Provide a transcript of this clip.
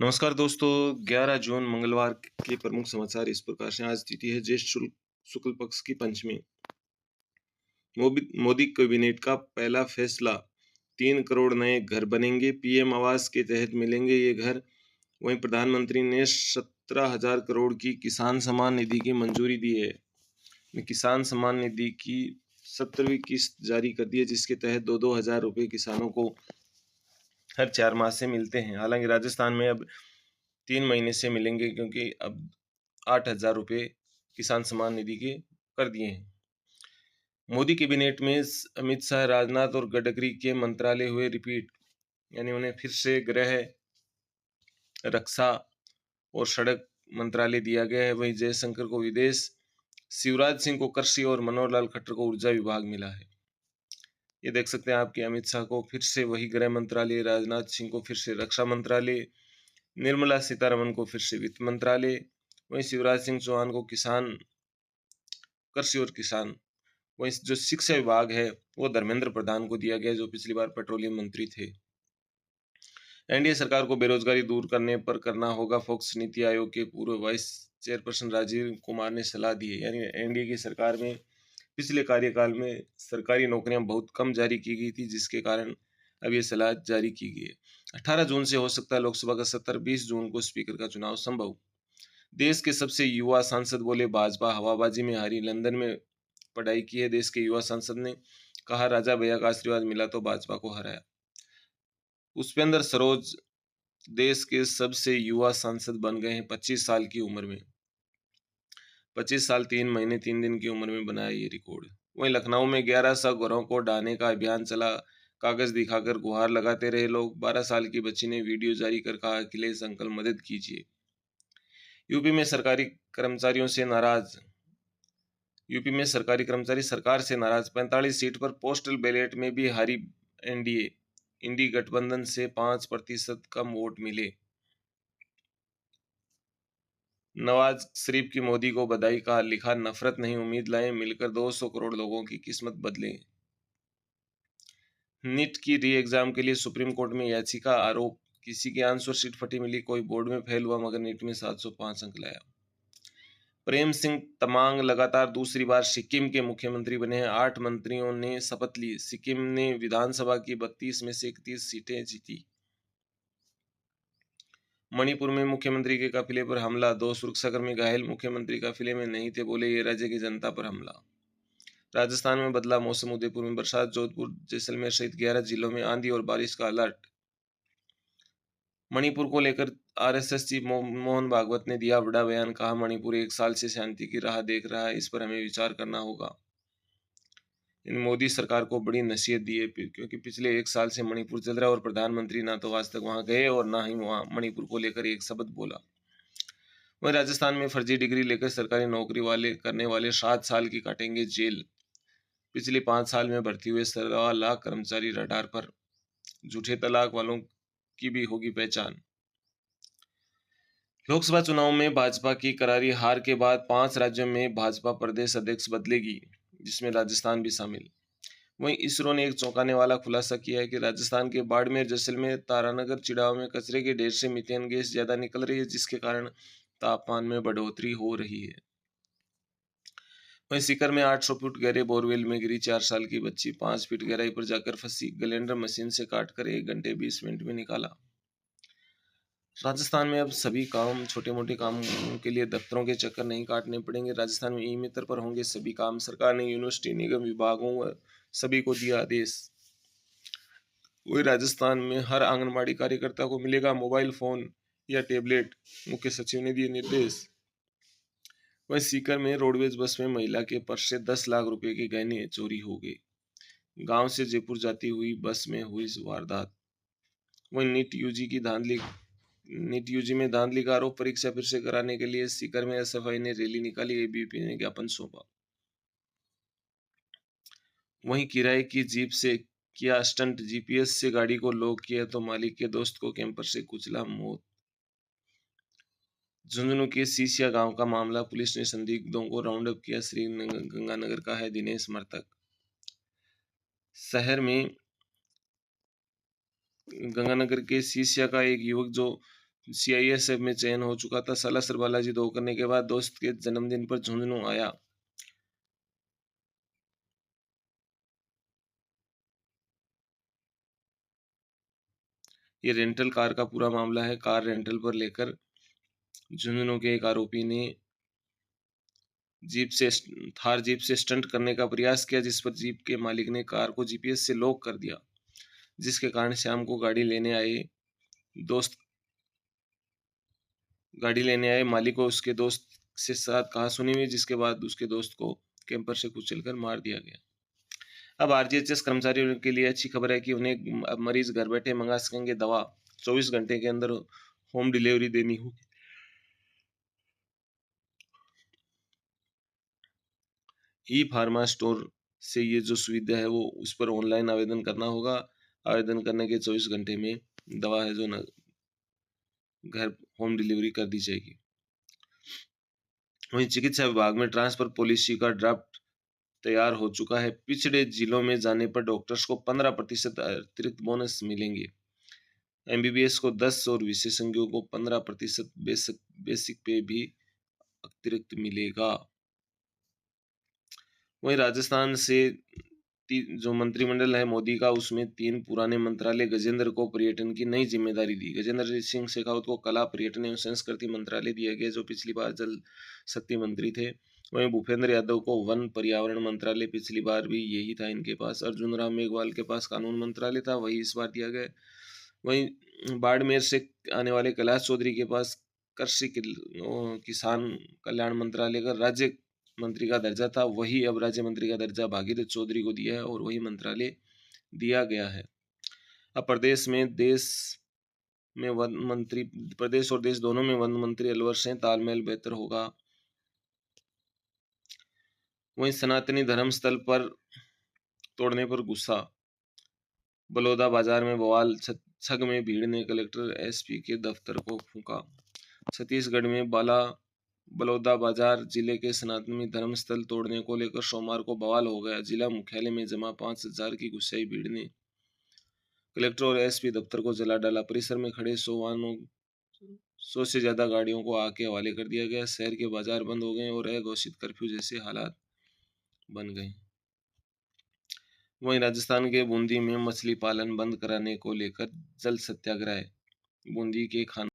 नमस्कार दोस्तों। 11 जून मंगलवार के प्रमुख समाचार इस प्रकार से। आज तिथि है ज्येष्ठ शुक्ल पक्ष की पंचमी। मोदी कैबिनेट का पहला फैसला, 3 करोड़ नए घर बनेंगे। पीएम आवास के तहत मिलेंगे ये घर। वहीं प्रधानमंत्री ने 17,000 करोड़ की किसान सम्मान निधि की मंजूरी दी है। किसान सम्मान निधि की 17वीं किस्त जारी कर दी है, जिसके तहत 2-2 हज़ार रुपये किसानों को हर 4 माह से मिलते हैं। हालांकि राजस्थान में अब 3 महीने से मिलेंगे, क्योंकि अब 8,000 रुपये किसान सम्मान निधि के कर दिए हैं। मोदी कैबिनेट में अमित शाह, राजनाथ और गडकरी के मंत्रालय हुए रिपीट, यानी उन्हें फिर से गृह, रक्षा और सड़क मंत्रालय दिया गया है। वहीं जयशंकर को विदेश, शिवराज सिंह को कृषि और मनोहर लाल खट्टर को ऊर्जा विभाग मिला है। ये देख सकते हैं आपके अमित शाह को फिर से वही गृह मंत्रालय, राजनाथ सिंह को फिर से रक्षा मंत्रालय, निर्मला सीतारमन को फिर से वित्त मंत्रालय, वहीं शिवराज सिंह चौहान को किसान, कृषि और किसान। वहीं जो शिक्षा विभाग है वो धर्मेंद्र प्रधान को दिया गया, जो पिछली बार पेट्रोलियम मंत्री थे। एनडीए सरकार को बेरोजगारी दूर करने पर करना होगा फोकस। नीति आयोग के पूर्व वाइस चेयरपर्सन राजीव कुमार ने सलाह दी है। यानी एनडीए की सरकार में पिछले कार्यकाल में सरकारी नौकरियां बहुत कम जारी की गई थी, जिसके कारण अब ये सलाह जारी की गई है। 18 जून से हो सकता है लोकसभा का सत्र, 20 जून को स्पीकर का चुनाव संभव। देश के सबसे युवा सांसद बोले भाजपा हवाबाजी में हारी। लंदन में पढ़ाई की है देश के युवा सांसद ने कहा, राजा भैया का आशीर्वाद मिला तो भाजपा को हराया। पुष्पेंद्र सरोज देश के सबसे युवा सांसद बन गए हैं 25 साल की उम्र में। 25 साल 3 महीने 3 दिन की उम्र में बनाया ये रिकॉर्ड। वहीं लखनऊ में 1100 घरों को ढाने का अभियान चला। कागज दिखाकर गुहार लगाते रहे लोग। 12 साल की बच्ची ने वीडियो जारी कर कहा, अखिलेश अंकल मदद कीजिए। यूपी में सरकारी कर्मचारियों से नाराज। यूपी में सरकारी कर्मचारी सरकार से नाराज। 45 सीट पर पोस्टल बैलेट में भी हारी एनडीए। इंडी गठबंधन से 5% कम वोट मिले। नवाज शरीफ की मोदी को बधाई का लिखा, नफरत नहीं उम्मीद लाएं, मिलकर 200 करोड़ लोगों की किस्मत बदले। नीट की री एग्जाम के लिए सुप्रीम कोर्ट में याचिका, आरोप किसी की आंसर शीट फटी मिली, कोई बोर्ड में फेल हुआ मगर नीट में 705 अंक लाया। प्रेम सिंह तमांग लगातार दूसरी बार सिक्किम के मुख्यमंत्री बने हैं। 8 मंत्रियों ने शपथ ली। सिक्किम ने विधानसभा की 32 में से 31 सीटें जीती। मणिपुर में मुख्यमंत्री के काफिले पर हमला, 2 सुरक्षाकर्मी घायल। मुख्यमंत्री काफिले में नहीं थे, बोले ये राज्य की जनता पर हमला। राजस्थान में बदला मौसम, उदयपुर में बरसात, जोधपुर जैसलमेर सहित 11 जिलों में आंधी और बारिश का अलर्ट। मणिपुर को लेकर आरएसएस चीफ मोहन भागवत ने दिया बड़ा बयान, कहा मणिपुर 1 साल से शांति की राह देख रहा है, इस पर हमें विचार करना होगा। इन मोदी सरकार को बड़ी नसीहत दी है, क्योंकि पिछले 1 साल से मणिपुर चल रहा है और प्रधानमंत्री ना तो आज तक वहां गए और ना ही वहां मणिपुर को लेकर एक शब्द बोला। वहीं राजस्थान में फर्जी डिग्री लेकर सरकारी नौकरी वाले करने वाले 7 साल की काटेंगे जेल। पिछले 5 साल में भर्ती हुए 1.25 लाख कर्मचारी रडार पर। झूठे तलाक वालों की भी होगी पहचान। लोकसभा चुनाव में भाजपा की करारी हार के बाद 5 राज्यों में भाजपा प्रदेश अध्यक्ष बदलेगी, जिसमें राजस्थान भी शामिल। वहीं इसरो ने एक चौंकाने वाला खुलासा किया है कि राजस्थान के बाड़मेर, जैसलमेर, तारानगर, चिड़ाव में कचरे के ढेर से मीथेन गैस ज्यादा निकल रही है, जिसके कारण तापमान में बढ़ोतरी हो रही है। वहीं सीकर में 800 फुट गहरे बोरवेल में गिरी 4 साल की बच्ची, 5 फीट गहराई पर जाकर फंसी। ग्लेंडर मशीन से काटकर 1 घंटे 20 मिनट में निकाला। राजस्थान में अब सभी काम, छोटे मोटे काम के लिए दफ्तरों के चक्कर नहीं काटने पड़ेंगे। राजस्थान में ई मित्र पर होंगे सभी काम। सरकार ने यूनिवर्सिटी, निगम, विभागों व सभी को दिया आदेश। वही राजस्थान में हर आंगनबाड़ी कार्यकर्ता को मिलेगा मोबाइल फोन या टैबलेट, मुख्य सचिव ने दिए निर्देश। वहीं सीकर में रोडवेज बस में महिला के पर्स से 10 लाख रुपए के गहने चोरी हो गए। गांव से जयपुर जाती हुई बस में हुई वारदात। वहीं नीट यूजी में धांधली का आरोप, परीक्षा फिर से कराने के लिए सीकर में एसएफआई ने रैली निकाली, एबीवीपी ने ज्ञापन सौंपा। वहीं किराए की जीप से किया स्टंट, जीपीएस से गाड़ी को लॉक किया तो मालिक के दोस्त को कैंपर से कुचला, मौत। झुंझुनू के सीसिया गांव का मामला, पुलिस ने संदिग्धों को राउंड अप किया। श्री गंगानगर का है दिनेश मृतक। शहर में गंगानगर के सीसिया का एक युवक जो सीआईएसएफ में चयन हो चुका था। सालासर बालाजी 2 करने के बाद दोस्त के जन्मदिन पर झुंझुनू आया। ये रेंटल कार का पूरा मामला है। कार रेंटल पर लेकर झुंझुनू के एक आरोपी ने थार जीप से स्टंट करने का प्रयास किया, जिस पर जीप के मालिक ने कार को जीपीएस से लॉक कर दिया, जिसके कारण शाम को दोस्त गाड़ी लेने आए मालिक को उसके दोस्त से साथ कहा सुनी हुई, जिसके बाद उसके दोस्त को कैंपर से कुचलकर मार दिया गया। अब आरजीएचएस कर्मचारियों के लिए अच्छी खबर है कि उन्हें अब मरीज घर बैठे मंगा सकेंगे दवा। 24 घंटे के अंदर होम डिलीवरी देनी होगी। ई फार्मा स्टोर से ये जो सुविधा है वो उस पर ऑनलाइन आवेदन करना होगा। आवेदन करने के 24 घंटे में दवा है जो घर होम डिलीवरी कर दी जाएगी। वहीं चिकित्सा विभाग में ट्रांसफर पॉलिसी का ड्राफ्ट तैयार हो चुका है। पिछड़े जिलों में जाने पर डॉक्टर्स को 15% अतिरिक्त बोनस मिलेंगे। एमबीबीएस को 10 और विशेषज्ञों को 15% बेसिक पे भी अतिरिक्त मिलेगा। वहीं राजस्थान से जो मंत्रिमंडल है मोदी का, उसमें 3 पुराने मंत्रालय गजेंद्र को पर्यटन की नई जिम्मेदारी दी। गजेंद्र सिंह शेखावत को कला, पर्यटन एवं संस्कृति मंत्रालय दिया गया, जो पिछली बार जल शक्ति मंत्री थे। वहीं भूपेंद्र यादव को वन पर्यावरण मंत्रालय, पिछली बार भी यही था इनके पास। अर्जुन राम मेघवाल के पास कानून मंत्रालय था, वही इस बार दिया गया। वहीं बाड़मेर से आने वाले कैलाश चौधरी के पास कृषि किसान कल्याण मंत्रालय का राज्य मंत्री का दर्जा था, वही अब राज्य मंत्री का दर्जा भागीरथ चौधरी को दिया है और वही मंत्रालय दिया गया है। अब प्रदेश और देश दोनों में वन मंत्री अलवर से तालमेल बेहतर होगा। वहीं सनातनी धर्म स्थल पर तोड़ने पर गुस्सा, बलौदा बाजार में बवाल, छग में भीड़ ने कलेक्टर एसपी के दफ्तर को फूंका। छत्तीसगढ़ में बलौदा बाजार जिले के सनातनी धर्म स्थल तोड़ने को लेकर सोमवार को बवाल हो गया। जिला मुख्यालय में जमा 5,000 की गुस्साई भीड़ ने कलेक्टर और एसपी दफ्तर को जला डाला। परिसर में खड़े 100 से ज्यादा गाड़ियों को आग के हवाले कर दिया गया। शहर के बाजार बंद हो गए और अघोषित कर्फ्यू जैसे हालात बन गए। वहीं राजस्थान के बूंदी में मछली पालन बंद कराने को लेकर जल सत्याग्रह। बूंदी के खान